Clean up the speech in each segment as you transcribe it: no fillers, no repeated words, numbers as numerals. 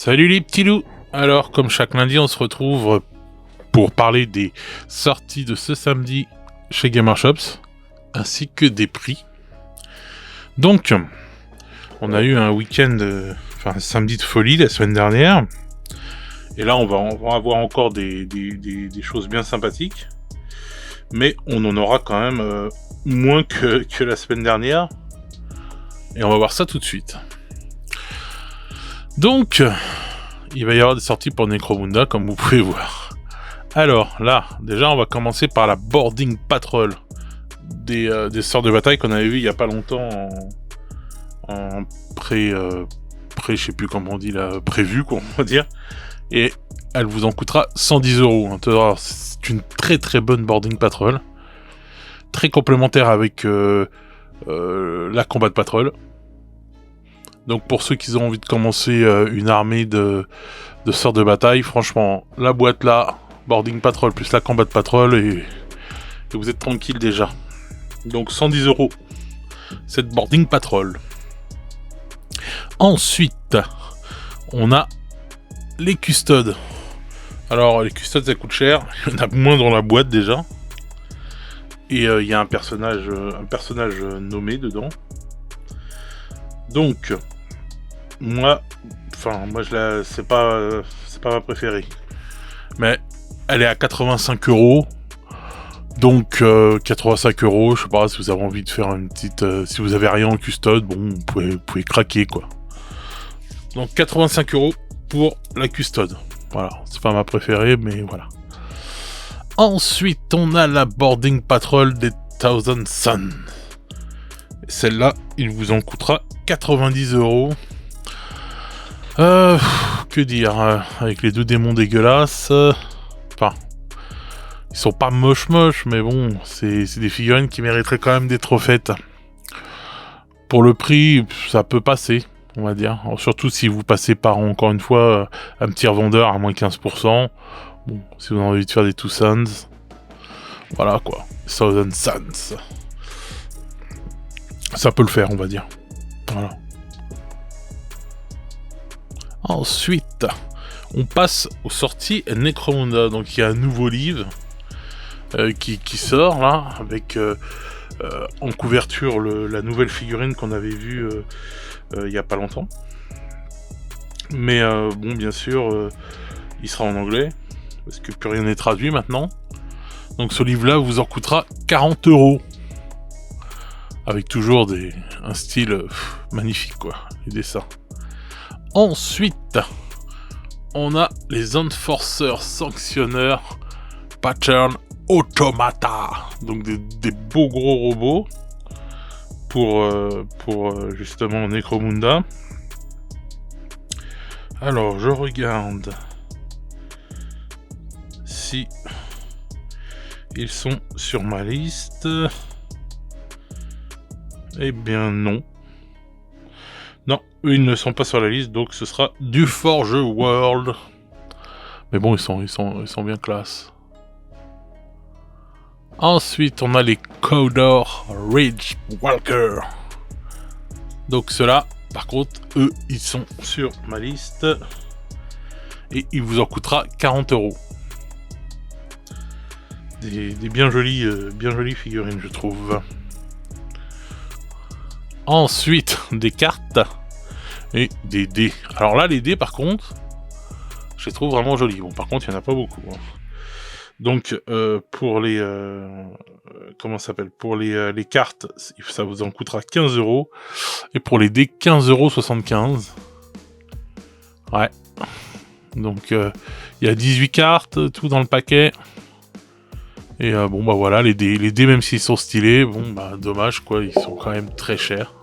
Salut les petits loups. Alors, comme chaque lundi, on se retrouve pour parler des sorties de ce samedi chez Gamer Shops, ainsi que des prix. Donc, on a eu un week-end, un samedi de folie la semaine dernière. Et là, on va avoir encore des choses bien sympathiques. Mais on en aura quand même moins que la semaine dernière. Et on va voir ça tout de suite. Donc, il va y avoir des sorties pour Necromunda, comme vous pouvez voir. Alors, là, déjà, on va commencer par la Boarding Patrol des sorts de bataille qu'on avait vu il y a pas longtemps en je sais plus comment on dit là, prévu, quoi, on va dire. Et elle vous en coûtera 110 €. C'est une très très bonne Boarding Patrol. Très complémentaire avec la Combat Patrol. Donc pour ceux qui ont envie de commencer une armée de sorts de bataille, franchement, la boîte là, Boarding Patrol plus la Combat Patrol, et vous êtes tranquille déjà. Donc 110 €, cette Boarding Patrol. Ensuite, on a les Custodes. Alors les Custodes ça coûte cher, il y en a moins dans la boîte déjà. Et il y a un personnage nommé dedans. Donc, moi c'est pas ma préférée. Mais elle est à 85 €. Donc 85 €, je sais pas si vous avez envie de faire une petite, si vous avez rien en custode, bon, vous pouvez craquer quoi. Donc 85 € pour la custode. Voilà, c'est pas ma préférée, mais voilà. Ensuite, on a la Boarding Patrol des Thousand Suns. Celle-là, il vous en coûtera 90 €. Que dire, avec les deux démons dégueulasses. Enfin, ils sont pas moches, mais bon, c'est des figurines qui mériteraient quand même d'être refaites. Pour le prix, ça peut passer, on va dire. Alors, surtout si vous passez par, encore une fois, un petit revendeur à moins 15%. Bon, si vous avez envie de faire des Two Sons. Voilà quoi, Thousand Suns. Ça peut le faire, on va dire. Voilà. Ensuite, on passe aux sorties Necromunda. Donc il y a un nouveau livre qui sort là, avec en couverture la nouvelle figurine qu'on avait vue il y a pas longtemps. Mais bon, bien sûr, il sera en anglais, parce que plus rien n'est traduit maintenant. Donc ce livre-là vous en coûtera 40 €. Avec toujours un style magnifique, quoi, les dessins. Ensuite, on a les Enforcers Sanctionneurs Pattern Automata. Donc des beaux gros robots pour justement Necromunda. Alors, je regarde si ils sont sur ma liste. Eh bien non. Non, eux ils ne sont pas sur la liste, donc ce sera du Forge World. Mais bon, ils sont bien classe. Ensuite, on a les Cawdor Ridge Walker. Donc ceux-là, par contre, eux, ils sont sur ma liste. Et il vous en coûtera 40 €. Des bien jolies figurines, je trouve. Ensuite, des cartes et des dés. Alors là, les dés, par contre, je les trouve vraiment jolis. Bon, par contre, il n'y en a pas beaucoup. Hein. Donc, pour les... comment ça s'appelle ? Pour les cartes, ça vous en coûtera 15 €. Et pour les dés, 15,75 €. Ouais. Donc, il y a 18 cartes, tout dans le paquet. Et bon, bah voilà, les dés, même s'ils sont stylés, bon, bah dommage, quoi, ils sont quand même très chers.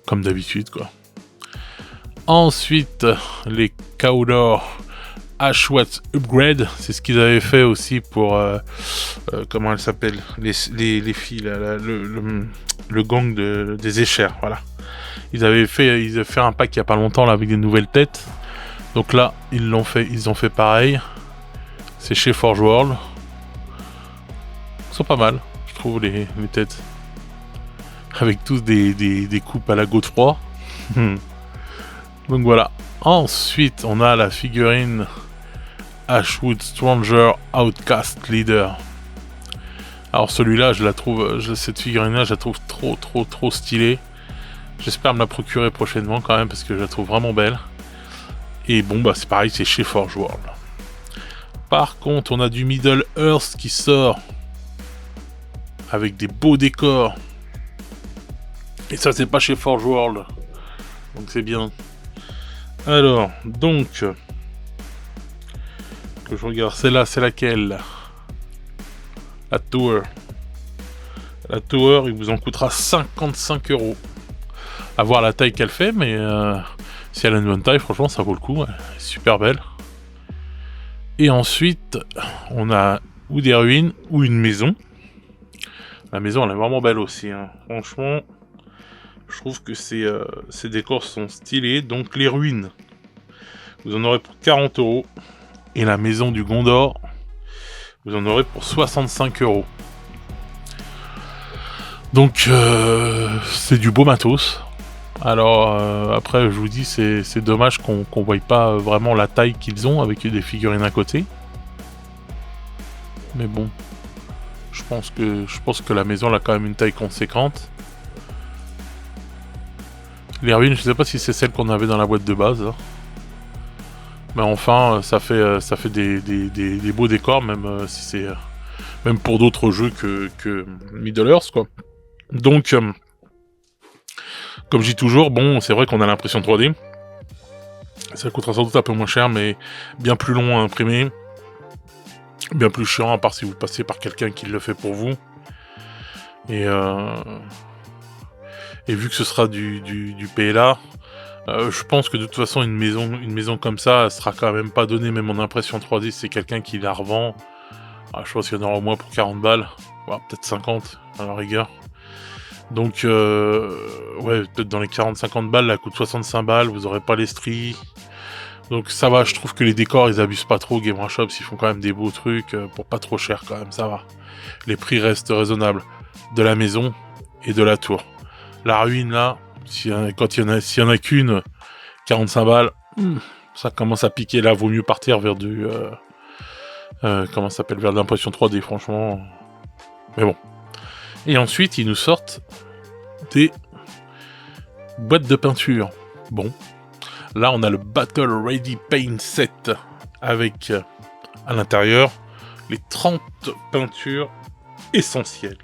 Comme d'habitude, quoi. Ensuite, les Cawdor Ashwath Upgrade, c'est ce qu'ils avaient fait aussi pour comment elle s'appelle, les filles là, le gang des Échères, voilà. Ils avaient fait un pack il y a pas longtemps là avec des nouvelles têtes. Donc là, ils ont fait pareil. C'est chez Forge World. Ils sont pas mal, je trouve, les têtes. Avec tous des coupes à la Godefroy. Donc voilà. Ensuite, on a la figurine Ashwood Stranger Outcast Leader. Alors celui-là, cette figurine-là, je la trouve trop stylée. J'espère me la procurer prochainement quand même parce que je la trouve vraiment belle. Et bon, bah c'est pareil, c'est chez Forge World. Par contre, on a du Middle Earth qui sort avec des beaux décors. Et ça, c'est pas chez Forge World. Donc c'est bien. Alors, donc... que je regarde, celle-là, c'est laquelle? La Tower. La Tower, il vous en coûtera 55 €. À voir la taille qu'elle fait, mais si elle a une bonne taille, franchement, ça vaut le coup. Elle est super belle. Et ensuite, on a ou des ruines ou une maison. La maison, elle est vraiment belle aussi. Hein. Franchement, je trouve que ces décors sont stylés. Donc, les ruines, vous en aurez pour 40 €. Et la maison du Gondor, vous en aurez pour 65 €. Donc, c'est du beau matos. Alors, après, je vous dis, c'est dommage qu'on voie pas vraiment la taille qu'ils ont avec des figurines à côté. Mais bon, je pense que la maison elle a quand même une taille conséquente. Les ruines, je sais pas si c'est celle qu'on avait dans la boîte de base. Hein. Mais enfin, ça fait des beaux décors, même si c'est même pour d'autres jeux que Middle Earth, quoi. Donc, comme je dis toujours, bon, c'est vrai qu'on a l'impression 3D. Ça coûtera sans doute un peu moins cher, mais bien plus long à imprimer. Bien plus chiant, à part si vous passez par quelqu'un qui le fait pour vous. Et vu que ce sera du PLA, je pense que de toute façon, une maison comme ça, elle sera quand même pas donnée, même en impression 3D, c'est quelqu'un qui la revend. Je pense qu'il y en aura au moins pour 40 balles, voire peut-être 50 à la rigueur. Donc, ouais, peut-être dans les 40-50 balles, elle coûte 65 balles, vous aurez pas les stries. Donc ça va, je trouve que les décors, ils abusent pas trop. Game Workshop, ils font quand même des beaux trucs pour pas trop cher quand même, ça va. Les prix restent raisonnables. De la maison et de la tour. La ruine, là, s'il y en a qu'une, 45 balles, ça commence à piquer. Là, vaut mieux partir vers du... comment ça s'appelle? Vers de l'impression 3D, franchement. Mais bon. Et ensuite, ils nous sortent des boîtes de peinture. Bon. Là, on a le Battle Ready Paint Set avec, à l'intérieur, les 30 peintures essentielles.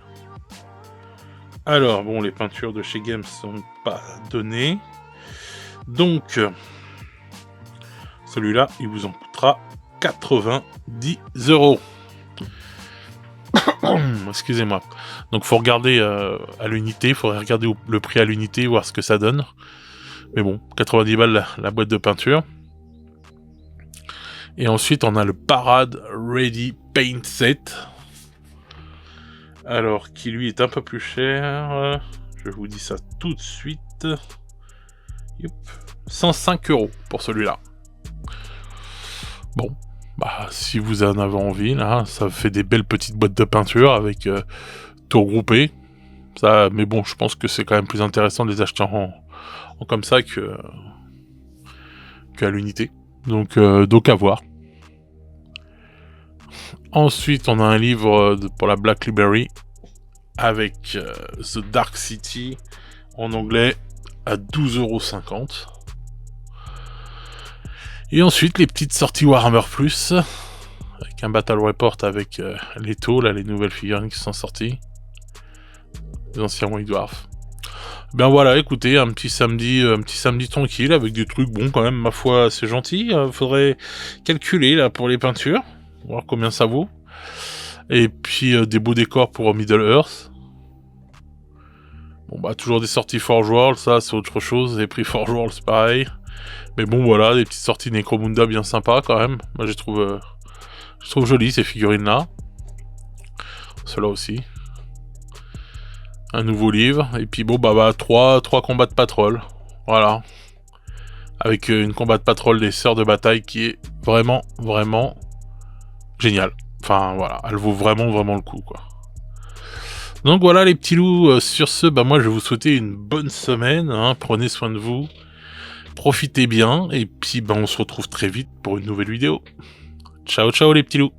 Alors, bon, les peintures de chez Games sont pas données. Donc, celui-là, il vous en coûtera 90 €. Excusez-moi. Donc, faut regarder à l'unité. Il faudrait regarder le prix à l'unité, voir ce que ça donne. Mais bon, 90 balles la boîte de peinture. Et ensuite, on a le Parade Ready Paint Set. Alors, qui lui est un peu plus cher. Je vous dis ça tout de suite. Yep. 105 € pour celui-là. Bon, bah si vous en avez envie, là, ça fait des belles petites boîtes de peinture avec tout regroupé. Ça, mais bon, je pense que c'est quand même plus intéressant de les acheter en comme ça qu'à l'unité. Donc à voir. Ensuite, on a un livre pour la Black Library avec The Dark City en anglais à 12,50 €. Et ensuite, les petites sorties Warhammer Plus avec un Battle Report avec les taux, là, les nouvelles figurines qui sont sorties. Les anciens White Dwarf. Ben voilà, écoutez, un petit samedi tranquille avec des trucs, bon, quand même, ma foi, c'est gentil. Faudrait calculer là pour les peintures, voir combien ça vaut. Et puis des beaux décors pour Middle Earth. Bon, bah, toujours des sorties Forge World, ça, c'est autre chose. Les prix Forge World, c'est pareil. Mais bon, voilà, des petites sorties Necromunda bien sympas quand même. Moi, je trouve jolies ces figurines-là. Ceux-là aussi. Un nouveau livre, et puis bon, bah 3 combats de patrol, voilà, avec une combat de patrol des sœurs de bataille qui est vraiment géniale. Enfin voilà, elle vaut vraiment le coup, quoi. Donc voilà les petits loups, sur ce, bah moi je vais vous souhaiter une bonne semaine, hein, prenez soin de vous, profitez bien, et puis ben, on se retrouve très vite pour une nouvelle vidéo. Ciao ciao les petits loups.